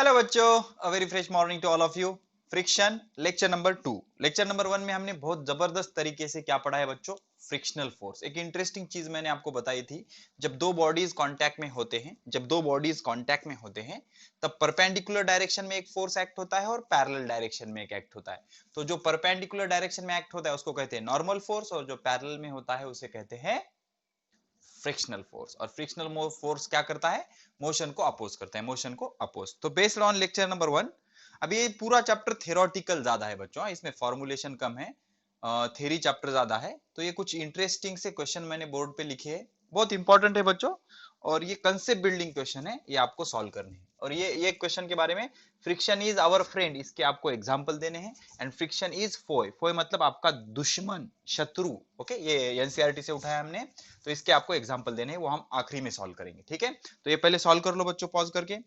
Hello बच्चों, a very fresh morning to all of you. Friction lecture number 2। Lecture number 1 में हमने बहुत जबरदस्त तरीके से क्या पढ़ा है बच्चों? Frictional force. एक इंटरेस्टिंग चीज मैंने आपको बताई थी, जब दो बॉडीज कांटेक्ट में होते हैं, तब परपेंडिकुलर डायरेक्शन में एक फोर्स एक्ट होता है और पैरेलल डायरेक्शन में एक एक्ट होता है। तो जो परपेंडिकुलर डायरेक्शन में एक्ट होता है उसको कहते हैं नॉर्मल फोर्स, और जो पैरेलल में होता है उसे कहते हैं फ्रिक्शनल फोर्स। और फ्रिक्शनल फोर्स क्या करता है? मोशन को अपोज करता है, मोशन को अपोज। तो बेस्ड ऑन लेक्चर नंबर 1, अभी ये पूरा चैप्टर थ्योरेटिकल ज्यादा है बच्चों, इसमें फॉर्मुलेशन कम है, थ्योरी चैप्टर ज्यादा है। तो ये कुछ इंटरेस्टिंग से क्वेश्चन मैंने बोर्ड पे लिखे हैं, बहुत इंपॉर्टेंट है बच्चों, और ये कंसेप्ट बिल्डिंग क्वेश्चन है, ये आपको सॉल्व करने हैं। और ये क्वेश्चन के बारे में, फ्रिक्शन इज आवर फ्रेंड, इसके आपको एग्जांपल देने हैं। एंड फ्रिक्शन इज फोय, फोय मतलब आपका दुश्मन, शत्रु। ओके, ये एनसीईआरटी से उठाया हमने, तो इसके आपको एग्जांपल देने हैं, वो हम आखिरी में सॉल्व करेंगे। ठीक है, तो ये पहले सॉल्व कर लो बच्चों, पॉज करके।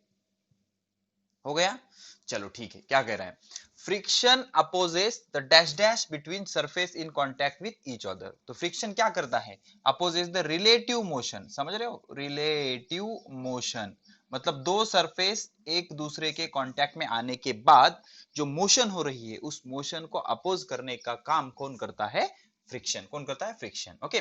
हो गया? चलो ठीक है, क्या कह रहा है? Friction opposes the dash dash between surface in contact with each other. तो फ्रिक्शन क्या करता है? Opposes the relative motion. समझ रहे हो? रिलेटिव मोशन मतलब दो सरफेस एक दूसरे के कांटेक्ट में आने के बाद जो मोशन हो रही है, उस मोशन को अपोज करने का काम कौन करता है? फ्रिक्शन। कौन करता है? Friction. Okay,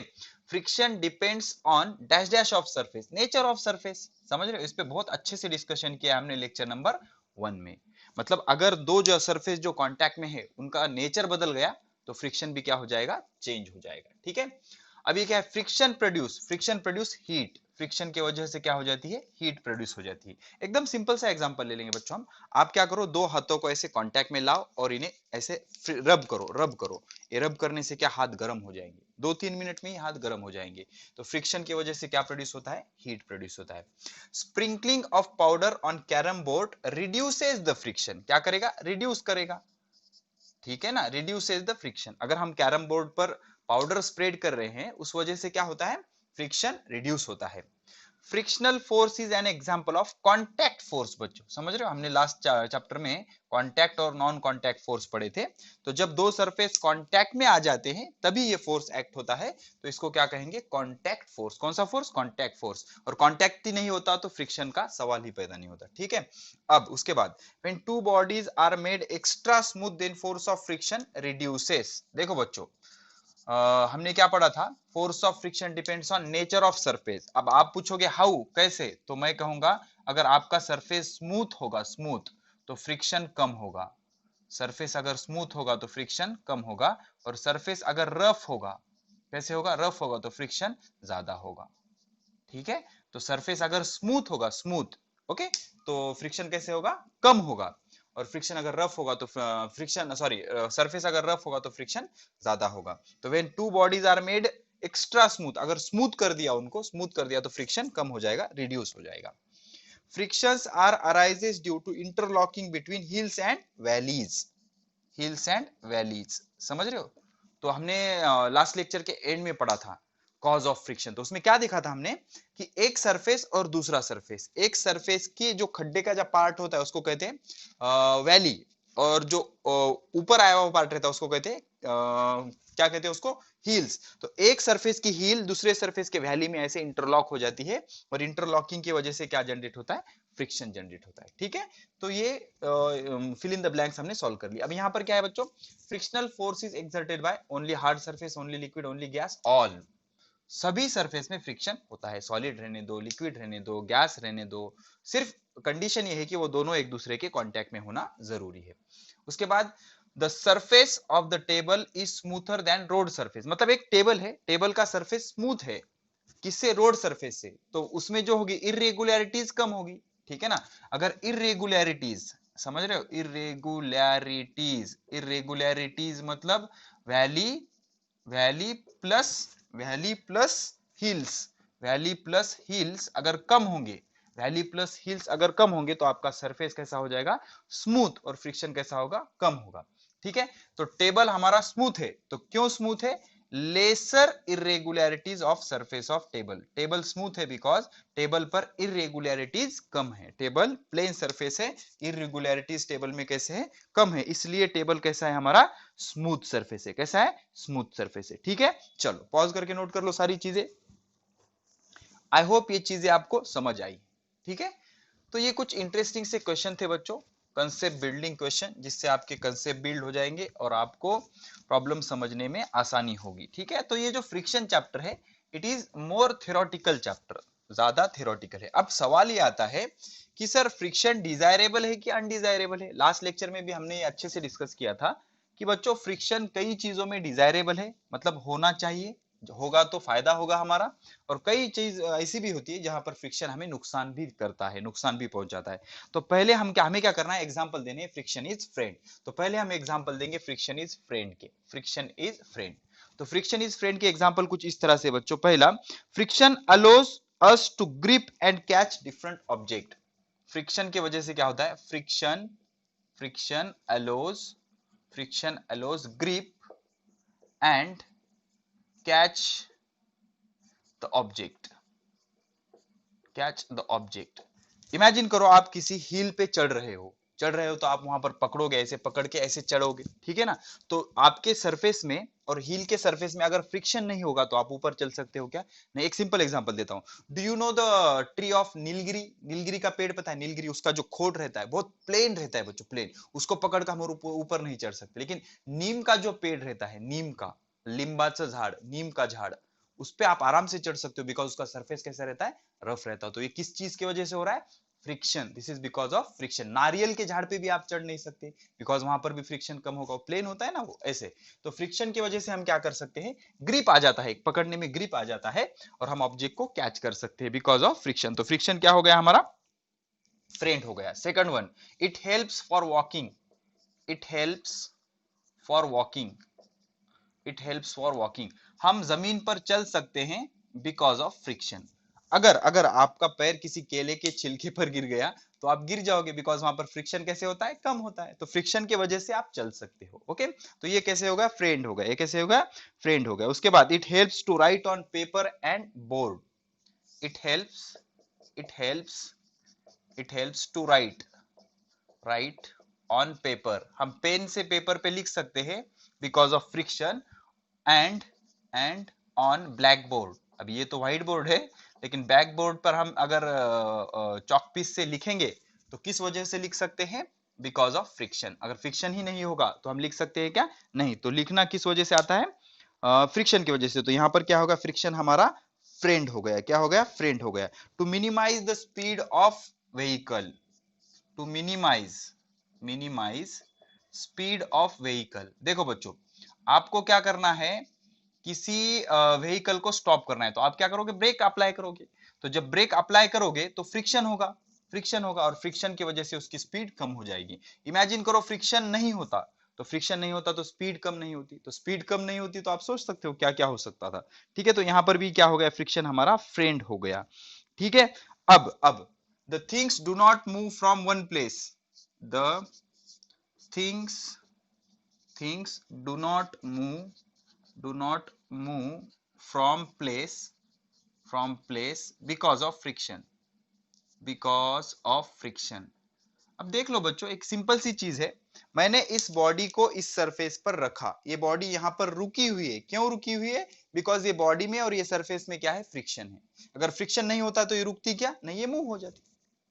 friction depends on dash dash of surface, nature of surface. समझ रहे हो? इस पे बहुत अच्छे से डिस्कशन किया हमने लेक्चर नंबर 1 में। मतलब अगर दो जो सरफेस जो कांटेक्ट में है उनका नेचर बदल गया तो फ्रिक्शन भी क्या हो जाएगा? चेंज हो जाएगा। ठीक है, अब ये क्या है? Friction produce heat. फ्रिक्शन की वजह से क्या हो जाती है? हीट प्रोड्यूस हो जाती है। एकदम सिंपल सा एग्जांपल ले लेंगे बच्चों हम। आप क्या करो, दो हाथों को ऐसे कांटेक्ट में लाओ और इन्हें ऐसे रब करो। ये रब करने से क्या हाथ गर्म हो जाएंगे, 2-3 मिनट में ही हाथ गर्म हो जाएंगे। तो फ्रिक्शन की वजह से क्या प्रोड्यूस होता है? हीट प्रोड्यूस होता है। Sprinkling of powder on carrom board reduces the friction. क्या करेगा? रिड्यूस करेगा। ठीक है ना, रिड्यूसेस द फ्रिक्शन। अगर हम कैरम बोर्ड पर पाउडर स्प्रेड कर रहे हैं, उस वजह से क्या होता है? फ्रिक्शन रिड्यूस होता है। Frictional force is an example of contact force. बच्चों समझ रहे हो? हमने लास्ट चैप्टर में कांटेक्ट और नॉन कांटेक्ट फोर्स पढ़े थे। तो जब दो सरफेस कांटेक्ट में आ जाते हैं तभी ये फोर्स एक्ट होता है, तो इसको क्या कहेंगे? Contact force. कौन सा फोर्स? Contact force. और कांटेक्ट ही नहीं होता तो फ्रिक्शन का सवाल ही पैदा नहीं होता। ठीक है, अब उसके बाद when two bodies are made extra smooth then force of friction reduces। देखो बच्चों, हमने क्या पढ़ा था? Force of friction depends on nature of surface. अब आप पूछोगे हाउ, कैसे? तो मैं कहूंगा अगर आपका सरफेस स्मूथ होगा, स्मूथ, तो फ्रिक्शन कम होगा। सरफेस अगर स्मूथ होगा तो फ्रिक्शन कम होगा, और सरफेस अगर रफ होगा, कैसे होगा? रफ होगा तो फ्रिक्शन ज्यादा होगा। ठीक है, तो सरफेस अगर स्मूथ होगा, स्मूथ, ओके, तो फ्रिक्शन कैसे होगा? कम होगा। और फ्रिक्शन अगर रफ होगा तो फ्रिक्शन सॉरी सरफेस अगर रफ होगा तो फ्रिक्शन ज्यादा होगा। तो when two bodies are made extra smooth, अगर स्मूथ कर दिया, उनको स्मूथ कर दिया तो फ्रिक्शन कम हो जाएगा, रिड्यूस हो जाएगा। Frictions are arises due to interlocking between hills and valleys. Hills and valleys, समझ रहे हो? तो हमने लास्ट लेक्चर के एंड में पढ़ा था कॉज ऑफ फ्रिक्शन। तो उसमें क्या देखा था हमने कि एक सरफेस और दूसरा सरफेस, एक सरफेस की जो खड्डे का जो पार्ट होता है उसको कहते हैं वैली, और जो ऊपर आया हुआ पार्ट रहता है उसको कहते हैं क्या कहते हैं? उसको हील्स। तो एक सरफेस की हील दूसरे सरफेस के वैली में ऐसे इंटरलॉक हो जाती है, और इंटरलॉकिंग की वजह से क्या जनरेट होता है? फ्रिक्शन जनरेट होता है। ठीक है, तो ये फिल इन द ब्लैंक्स हमने सॉल्व कर लिया। अब यहाँ पर क्या है बच्चों? Frictional force is exerted by only hard surface, only liquid, only gas, all. सभी सरफेस में फ्रिक्शन होता है, सॉलिड रहने दो, लिक्विड रहने दो, गैस रहने दो, सिर्फ कंडीशन ये है कि वो दोनों एक दूसरे के कांटेक्ट में होना जरूरी है। उसके बाद the surface of the table is smoother than road surface. मतलब एक टेबल है, टेबल का सरफेस स्मूथ है, किससे? रोड सरफेस से, तो उसमें जो होगी इरेगुलरिटीज कम होगी। ठीक है ना, अगर इरेगुलरिटीज, समझ रहे हो? इरेगुलरिटीज मतलब valley, valley plus valley plus hills, valley plus hills अगर कम होंगे, वैली प्लस हिल्स अगर कम होंगे तो आपका सरफेस कैसा हो जाएगा? स्मूथ, और फ्रिक्शन कैसा होगा? कम होगा। ठीक है, तो टेबल हमारा स्मूथ है, तो क्यों स्मूथ है? Lesser irregularities of surface of table. Table smooth है बिकॉज टेबल पर इरेगुलरिटीज कम है, टेबल प्लेन सरफेस है, इरेगुलरिटीज टेबल में कैसे है? कम है, इसलिए टेबल कैसा है हमारा? स्मूथ सरफेस है। कैसा है? स्मूथ सरफेस है। ठीक है, चलो पॉज करके नोट कर लो सारी चीजें। आई होप ये चीजें आपको समझ आई। ठीक है, तो ये कुछ इंटरेस्टिंग से क्वेश्चन थे बच्चों, कंसेप्ट बिल्डिंग क्वेश्चन, जिससे आपके कंसेप्ट बिल्ड हो जाएंगे और आपको प्रॉब्लम समझने में आसानी होगी। ठीक है, तो ये जो फ्रिक्शन चैप्टर है it is more theoretical chapter, ज्यादा थ्योरेटिकल है। अब सवाल ये आता है कि सर फ्रिक्शन डिजायरेबल है कि अनडिजायरेबल है। लास्ट लेक्चर में भी हमने ये अच्छे से डिस्कस किया था कि बच्चों फ्रिक्शन कई चीजों में डिजायरेबल है, मतलब होना चाहिए, होगा तो फायदा होगा हमारा, और कई चीज ऐसी भी होती है जहां पर फ्रिक्शन हमें नुकसान भी करता है, नुकसान भी पहुंचाता है। तो पहले हमें क्या करना है, एग्जांपल देने, फ्रिक्शन इज फ्रेंड। तो पहले हम एग्जांपल देंगे फ्रिक्शन इज फ्रेंड के, फ्रिक्शन इज फ्रेंड। तो फ्रिक्शन इज फ्रेंड के एग्जांपल कुछ इस तरह से बच्चों, पहला, friction allows us to grip and catch different object. Friction की वजह से क्या होता है, friction allows grip and catch the object. Imagine करो आप किसी हिल पे चढ़ रहे हो तो आप वहां पर पकड़ोगे, ऐसे पकड़ के ऐसे चढ़ोगे, ठीक है ना। तो आपके सरफेस में और हिल के सरफेस में अगर फ्रिक्शन नहीं होगा तो आप ऊपर चल सकते हो क्या? नहीं। एक सिंपल एग्जांपल देता हूं, do you know the tree of Nilgiri? Nilgiri का पेड़ पता है? नीलगिरी, उसका जो खोड रहता है बहुत प्लेन रहता है बच्चों, प्लेन, उसको पकड़ कर हम ऊपर नहीं चढ़ सकते। लेकिन नीम का जो पेड़ रहता है, नीम का, लिंबाचं झाड़, नीम का झाड़, उस पे आप आराम से चढ़ सकते हो, बिकॉज उसका सरफेस कैसा रहता है, रफ रहता है। तो ये किस चीज की वजह से हो रहा है, friction. This is because of friction. नारियल के झाड़ पे भी आप चढ़ नहीं सकते, बिकॉज वहां पर भी फ्रिक्शन कम होगा, प्लेन होता है ना वो, ऐसे। तो फ्रिक्शन की वजह से हम क्या कर सकते हैं, ग्रिप आ जाता है, पकड़ने में ग्रिप आ जाता है, और हम ऑब्जेक्ट को कैच कर सकते हैं बिकॉज ऑफ फ्रिक्शन। तो फ्रिक्शन क्या हो गया हमारा, फ्रेंड हो गया। Second one, it helps for walking, it helps for walking, it helps for walking. हम जमीन पर चल सकते हैं बिकॉज ऑफ फ्रिक्शन। अगर अगर आपका पैर किसी केले के छिलके पर गिर गया तो आप गिर जाओगे, बिकॉज वहां पर फ्रिक्शन कैसे होता है, कम होता है। तो फ्रिक्शन की वजह से आप चल सकते हो। ओके, तो ये कैसे होगा, फ्रेंड होगा। ये कैसे होगा, फ्रेंड हो गया। उसके बाद it helps to write on paper and board, it helps it helps it helps to write on paper. हम पेन से पेपर पे लिख सकते हैं because of friction. And on black board, अब ये तो व्हाइट बोर्ड है, लेकिन ब्लैक बोर्ड पर हम अगर चॉक पीस से लिखेंगे तो किस वजह से लिख सकते हैं, बिकॉज ऑफ फ्रिक्शन। अगर फ्रिक्शन ही नहीं होगा तो हम लिख सकते हैं क्या, नहीं। तो लिखना किस वजह से आता है, फ्रिक्शन की वजह से। तो यहां पर क्या होगा, फ्रिक्शन हमारा फ्रेंड हो गया। क्या हो गया, फ्रेंड हो गया। To minimize the speed of vehicle, to minimize speed of vehicle. देखो बच्चों, आपको क्या करना है, किसी व्हीकल को स्टॉप करना है तो आप क्या करोगे, ब्रेक अप्लाई करोगे। तो जब ब्रेक अप्लाई करोगे तो फ्रिक्शन होगा, और फ्रिक्शन की वजह से उसकी स्पीड कम हो जाएगी। इमेजिन करो फ्रिक्शन नहीं होता, तो स्पीड कम नहीं होती, तो आप सोच सकते हो क्या क्या हो सकता था। ठीक है, तो यहां पर भी क्या हो गया, फ्रिक्शन हमारा फ्रेंड हो गया। ठीक है, अब the things do not move from one place, the things do not move from place because of friction. अब देख लो बच्चों, एक सिंपल सी चीज है, मैंने इस बॉडी को इस सरफेस पर रखा, ये बॉडी यहां पर रुकी हुई है। क्यों रुकी हुई है, बिकॉज ये बॉडी में और ये सरफेस में क्या है, फ्रिक्शन है। अगर फ्रिक्शन नहीं होता तो ये रुकती क्या, नहीं, ये मूव हो जाती।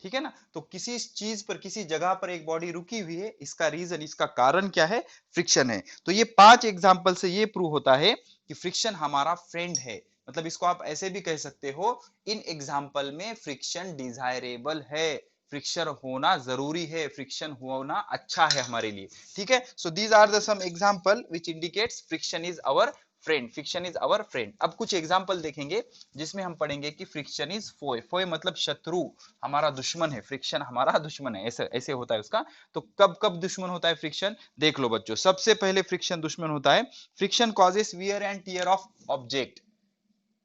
ठीक है ना। तो किसी चीज पर, किसी जगह पर एक बॉडी रुकी हुई है, इसका रीजन, इसका कारण क्या है, फ्रिक्शन है। तो ये 5 एग्जाम्पल से ये प्रूव होता है कि फ्रिक्शन हमारा फ्रेंड है। मतलब इसको आप ऐसे भी कह सकते हो, इन एग्जाम्पल में फ्रिक्शन डिजायरेबल है, फ्रिक्शन होना जरूरी है, फ्रिक्शन होना अच्छा है हमारे लिए। ठीक है, so these are the some example which indicates friction is our friend, friction is our friend. अब कुछ एग्जांपल देखेंगे जिसमें हम पढ़ेंगे कि फ्रिक्शन इज फोय, फोय मतलब शत्रु, हमारा दुश्मन है, फ्रिक्शन हमारा दुश्मन है, ऐसे ऐसे होता है उसका। तो कब कब दुश्मन होता है फ्रिक्शन, देख लो बच्चों। सबसे पहले फ्रिक्शन दुश्मन होता है, friction causes wear and tear of object,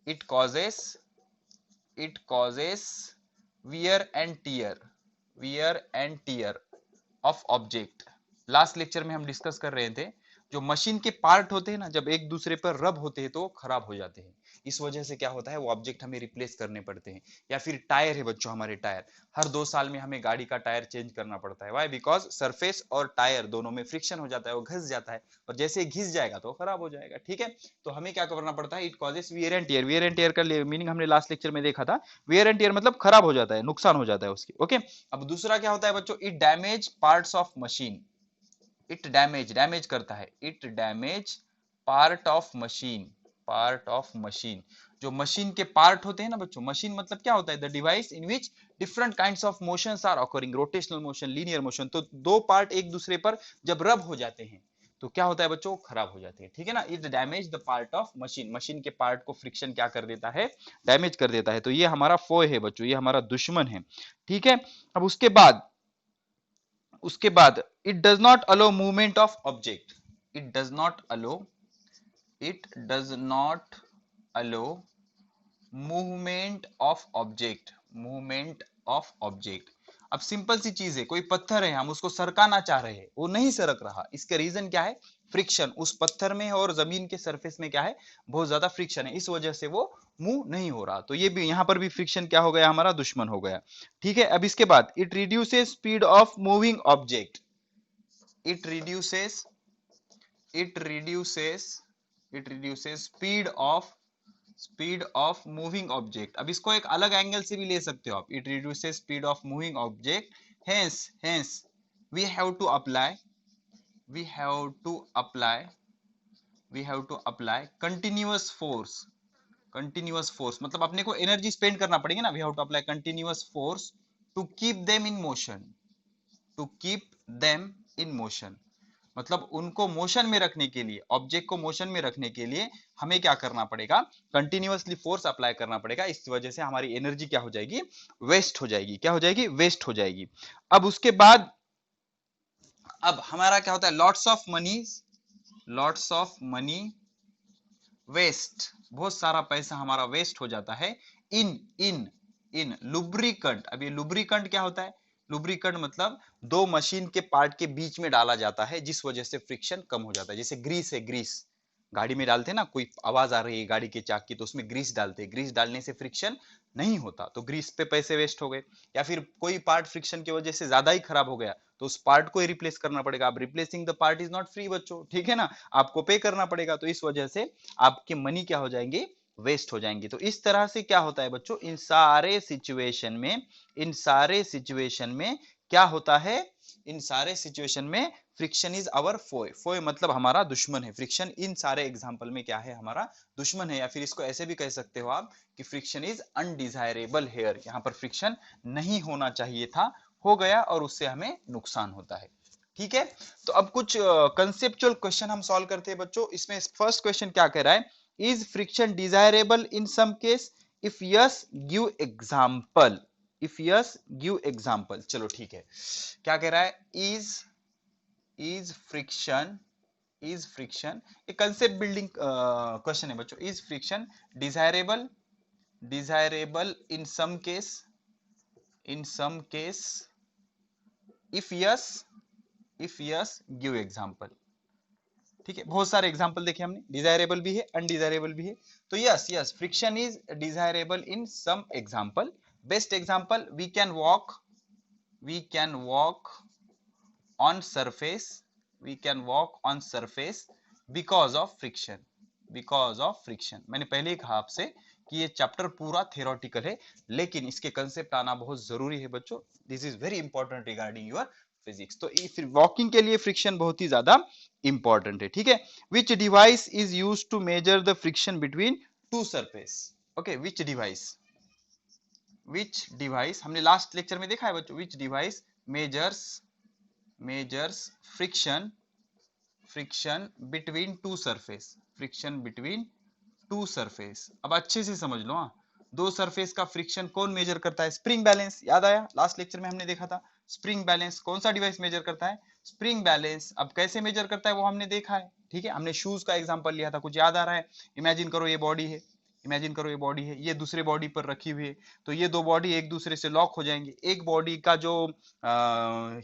it causes wear and tear of object. Last lecture में हम डिस्कस कर रहे थे, जो मशीन के पार्ट होते हैं ना, जब एक दूसरे पर रब होते हैं तो खराब हो जाते हैं। इस वजह से क्या होता है, वो ऑब्जेक्ट हमें रिप्लेस करने पड़ते हैं। या फिर टायर है बच्चों, हमारे टायर, हर 2 साल में हमें गाड़ी का टायर चेंज करना पड़ता है। वाई? बिकॉज सरफेस और टायर दोनों में फ्रिक्शन हो जाता है, वो घिस जाता है, और जैसे घिस जाएगा तो खराब हो जाएगा। ठीक है, तो हमें क्या करना पड़ता है, it causes wear and tear. Wear and tear का मीनिंग हमने लास्ट लेक्चर में देखा था। वियर एंड टियर मतलब खराब हो जाता है, नुकसान हो जाता है उसकी। ओके, अब दूसरा क्या होता है बच्चों, it damage parts of machine. It damage, damage करता है, it damage part of machine. Part of machine, जो मशीन के पार्ट होते हैं ना बच्चों, मशीन मतलब क्या होता है, the device in which different kinds of motions are occurring, rotational motion, linear motion. तो दो पार्ट एक दूसरे पर जब रब हो जाते हैं तो क्या होता है बच्चों, खराब हो जाते हैं। ठीक है ना, it damage the part of machine. Machine के पार्ट को फ्रिक्शन क्या कर देता है, डैमेज कर देता है। तो ये हमारा फोय है बच्चों, ये हमारा दुश्मन है। ठीक है, अब उसके बाद it does not allow movement of object. It does not allow, it does not allow movement of object. Movement of object. अब सिंपल सी चीज है, कोई पत्थर है, हम उसको सरकाना चाह रहे हैं, वो नहीं सरक रहा। इसका रीजन क्या है, फ्रिक्शन। उस पत्थर में और जमीन के सरफेस में क्या है, बहुत ज्यादा फ्रिक्शन है, इस वजह से वो मूव नहीं हो रहा। तो ये भी यहां पर भी फ्रिक्शन क्या हो गया, हमारा दुश्मन हो गया। ठीक है, अब इसके बाद it reduces speed of moving object. It reduces, it reduces, it reduces speed of moving object. अब इसको एक अलग एंगल से भी ले सकते हो आप, it reduces speed of moving object. Hence we have to apply, we have to apply, we have to apply continuous force. Continuous force मतलब अपने को एनर्जी स्पेंड करना पड़ेगी ना, we have to apply continuous force to keep them in motion. To keep them in motion मतलब उनको motion में रखने के लिए, ऑब्जेक्ट को मोशन में रखने के लिए हमें क्या करना पड़ेगा, कंटिन्यूअसली फोर्स अप्लाई करना पड़ेगा। इस वजह से हमारी एनर्जी क्या हो जाएगी, वेस्ट हो जाएगी। क्या हो जाएगी, वेस्ट हो जाएगी। अब उसके बाद अब हमारा क्या होता है, lots of money, lots of money waste, बहुत सारा पैसा हमारा वेस्ट हो जाता है इन इन इन लुब्रिकेंट। अब ये लुब्रिकेंट क्या होता है, लुब्रिकेंट मतलब दो मशीन के पार्ट के बीच में डाला जाता है, जिस वजह से फ्रिक्शन कम हो जाता है। जैसे ग्रीस है, ग्रीस गाड़ी में डालते हैं ना, कोई आवाज आ रही है गाड़ी के चाक की तो उसमें ग्रीस डालते हैं, ग्रीस डालने से फ्रिक्शन नहीं होता, तो ग्रीस पे पैसे वेस्ट हो गए। या फिर कोई पार्ट फ्रिक्शन की वजह से ज्यादा ही खराब हो गया तो उस पार्ट को ही रिप्लेस करना पड़ेगा। अब replacing the part is not free बच्चों, ठीक है ना, आपको पे करना पड़ेगा। तो इस वजह से आपके मनी क्या हो जाएंगे, वेस्ट हो जाएंगे। तो इस तरह से क्या होता है बच्चों, इन सारे सिचुएशन में, इन सारे सिचुएशन में क्या होता है, इन सारे सिचुएशन में फ्रिक्शन इज आवर फोय। फोय मतलब हमारा दुश्मन है। फ्रिक्शन इन सारे एग्जांपल में क्या है, हमारा दुश्मन है। या फिर इसको ऐसे भी कह सकते हो आप कि फ्रिक्शन इज अनडिजायरेबल हेयर। यहाँ पर फ्रिक्शन नहीं होना चाहिए था, हो गया और उससे हमें नुकसान होता है। ठीक है, तो अब कुछ कंसेप्चुअल क्वेश्चन हम सॉल्व करते हैं बच्चों। इसमें फर्स्ट क्वेश्चन क्या कह रहा है, is friction desirable in some case, if yes give example, if yes give example. चलो ठीक है, क्या कह रहा है, इज फ्रिक्शन, इज फ्रिक्शन, एक कंसेप्ट बिल्डिंग क्वेश्चन है बच्चों। Is friction desirable, desirable in some case, in some case, if yes, if yes give example. ठीक है, बहुत सारे एग्जांपल देखे हमने, डिजायरेबल भी है, अनडिजायरेबल भी है। तो yes yes friction is desirable in some example. Best example, we can walk, we can walk on surface, we can walk on surface because of friction, because of friction. मैंने पहले ही कहा आपसे कि ये चैप्टर पूरा थ्योरेटिकल है, लेकिन इसके कंसेप्ट आना बहुत जरूरी है बच्चों। This is very important regarding your physics. तो फिर वॉकिंग के लिए फ्रिक्शन बहुत ही ज्यादा इंपॉर्टेंट है। ठीक है, which device is use to measure the friction between two surface. Okay, which device, which device हमने लास्ट लेक्चर में देखा है बच्चों, which device measures, measures friction, friction between two surface, friction between two surface. अब अच्छे से समझ लो, हाँ, दो सरफेस का फ्रिक्शन कौन मेजर करता है, स्प्रिंग बैलेंस। याद आया, लास्ट लेक्चर में हमने देखा था स्प्रिंग बैलेंस कौन सा डिवाइस मेजर करता है, स्प्रिंग बैलेंस। अब कैसे मेजर करता है वो हमने देखा है। ठीक है, हमने शूज का एग्जांपल लिया था, कुछ याद आ रहा है, इमेजिन करो ये बॉडी है, इमेजिन करो ये बॉडी है, ये दूसरे बॉडी पर रखी हुई है, तो ये दो बॉडी एक दूसरे से लॉक हो जाएंगे, एक बॉडी का जो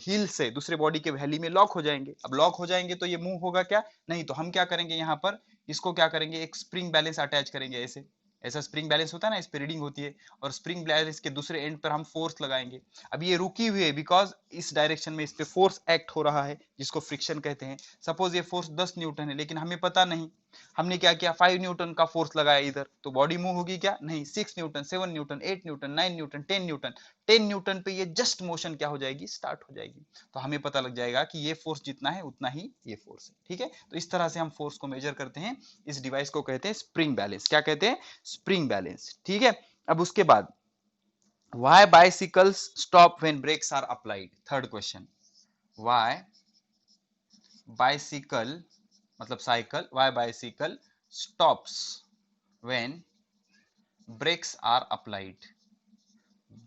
हील से दूसरे बॉडी के वैली में लॉक हो जाएंगे। अब लॉक हो जाएंगे तो ये मूव होगा क्या? नहीं। तो हम क्या करेंगे यहाँ पर, इसको क्या करेंगे, एक स्प्रिंग बैलेंस अटैच करेंगे। ऐसे ऐसा स्प्रिंग बैलेंस होता है ना, इस पे रीडिंग होती है, और स्प्रिंग बैलेंस के दूसरे एंड पर हम फोर्स लगाएंगे। अब ये रुकी हुई है बिकॉज इस डायरेक्शन में इस पे फोर्स एक्ट हो रहा है, जिसको फ्रिक्शन कहते हैं। सपोज ये फोर्स 10 न्यूटन है, लेकिन हमें पता नहीं, हमने क्या किया, 5 न्यूटन का फोर्स लगाया इधर, तो बॉडी मूव होगी क्या? नहीं। 6 Newton, 7 Newton, 8 Newton, 9 Newton, 10 Newton, 10 Newton पे ये जस्ट मोशन क्या हो जाएगी, स्टार्ट हो जाएगी। तो हमें पता लग जाएगा कि ये फोर्स जितना है उतना ही ये फोर्स है। ठीक है, तो इस तरह से हम फोर्स को मेजर करते हैं। इस डिवाइस को कहते हैं स्प्रिंग बैलेंस। क्या कहते हैं? Spring balance. ठीक है, अब उसके बाद why bicycles stop when brakes are applied? Third question, why bicycle मतलब cycle, why bicycle stops when brakes are applied?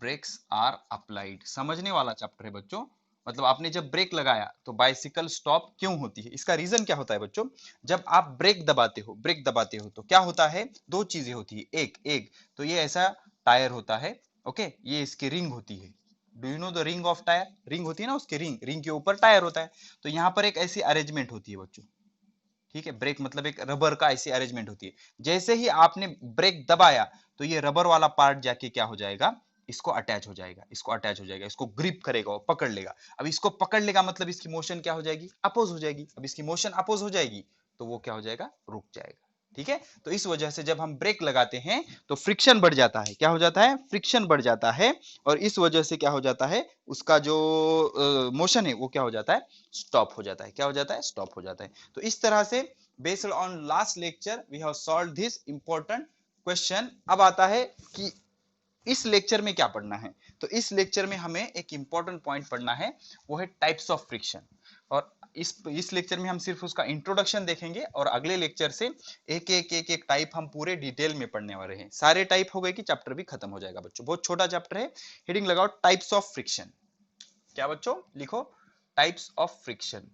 Brakes are applied, समझने वाला चैप्टर है बच्चों। मतलब आपने जब ब्रेक लगाया तो बाइसिकल स्टॉप क्यों होती है, इसका रीजन क्या होता है बच्चों? जब आप ब्रेक दबाते हो, ब्रेक दबाते हो तो क्या होता है, दो चीजें होती है। एक एक तो ये ऐसा टायर होता है, ओके, ये इसकी रिंग होती है। Do you know the ring of tyre? Ring होती है ना उसकी, रिंग, रिंग के ऊपर टायर होता है। तो यहाँ पर एक ऐसी अरेंजमेंट होती है बच्चों। ठीक है, ब्रेक मतलब एक रबर का ऐसी अरेंजमेंट होती है। जैसे ही आपने ब्रेक दबाया तो ये रबर वाला पार्ट जाके क्या हो जाएगा, इसको अटैच हो जाएगा, इसको अटैच हो जाएगा, इसको ग्रिप करेगा, वो पकड़ लेगा। अब इसको पकड़ लेगा मतलब इसकी मोशन क्या हो जाएगी, अपोज हो जाएगी। अब इसकी मोशन अपोज हो जाएगी तो वो क्या हो जाएगा, रुक जाएगा। ठीक है, तो इस वजह से जब हम ब्रेक लगाते हैं तो फ्रिक्शन बढ़ जाता है। क्या हो जाता है? फ्रिक्शन बढ़ जाता है, और इस वजह से क्या हो जाता है, उसका जो मोशन है वो क्या हो जाता है, स्टॉप हो जाता है। क्या हो जाता है? स्टॉप हो जाता है। तो इस तरह से based on last lecture we have solved this important question. अब आता है कि इस लेक्चर में क्या पढ़ना है। तो इस लेक्चर में हमें एक इंपॉर्टेंट पॉइंट पढ़ना है, वो है टाइप्स ऑफ फ्रिक्शन। और इस लेक्चर में हम सिर्फ उसका इंट्रोडक्शन देखेंगे, और अगले लेक्चर से एक एक एक एक टाइप हम पूरे डिटेल में पढ़ने वाले हैं। सारे टाइप हो गए कि चैप्टर भी खत्म हो जाएगा बच्चों। बहुत छोटा चैप्टर है। हेडिंग लगाओ टाइप्स ऑफ फ्रिक्शन। क्या बच्चों? लिखो types of friction,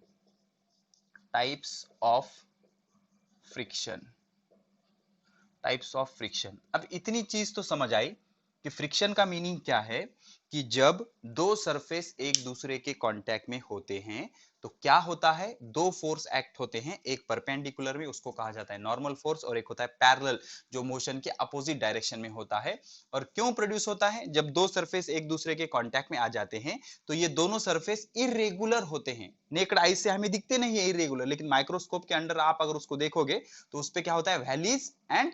types of friction, types of friction. अब इतनी चीज तो समझ आई कि फ्रिक्शन का मीनिंग क्या है, कि जब दो सरफेस एक दूसरे के कांटेक्ट में होते हैं तो क्या होता है, दो फोर्स एक्ट होते हैं। एक परपेंडिकुलर में, उसको कहा जाता है नॉर्मल फोर्स, और एक होता है पैरेलल, जो मोशन के अपोजिट डायरेक्शन में होता है। और क्यों प्रोड्यूस होता है? जब दो सरफेस एक दूसरे के कांटेक्ट में आ जाते हैं तो ये दोनों सरफेस इरेगुलर होते हैं। नेक्ड आई से हमें दिखते नहीं है इरेगुलर, लेकिन माइक्रोस्कोप के अंडर आप अगर उसको देखोगे तो उस पर क्या होता है, वैलीज एंड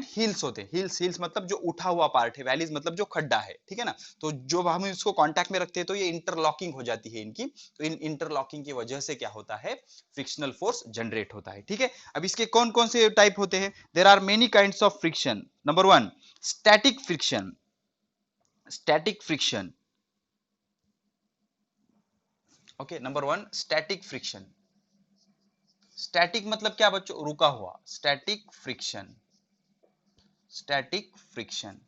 हिल्स होते हैं। हिल्स, हिल्स मतलब जो उठा हुआ पार्ट है, वैलीज मतलब जो खड्डा है। ठीक है ना, तो जो हम इसको कांटेक्ट में रखते हैं तो ये इंटरलॉकिंग हो जाती है इनकी। तो इन इंटरलॉकिंग की वजह से क्या होता है, फ्रिक्शनल फोर्स जनरेट होता है। ठीक है, अब इसके कौन कौन से टाइप होते हैं? There are many kinds of friction. Number 1, static friction. Static friction, okay, number 1 static friction. Static मतलब क्या बच्चों? रुका हुआ, स्टैटिक फ्रिक्शन, स्टैटिक फ्रिक्शन।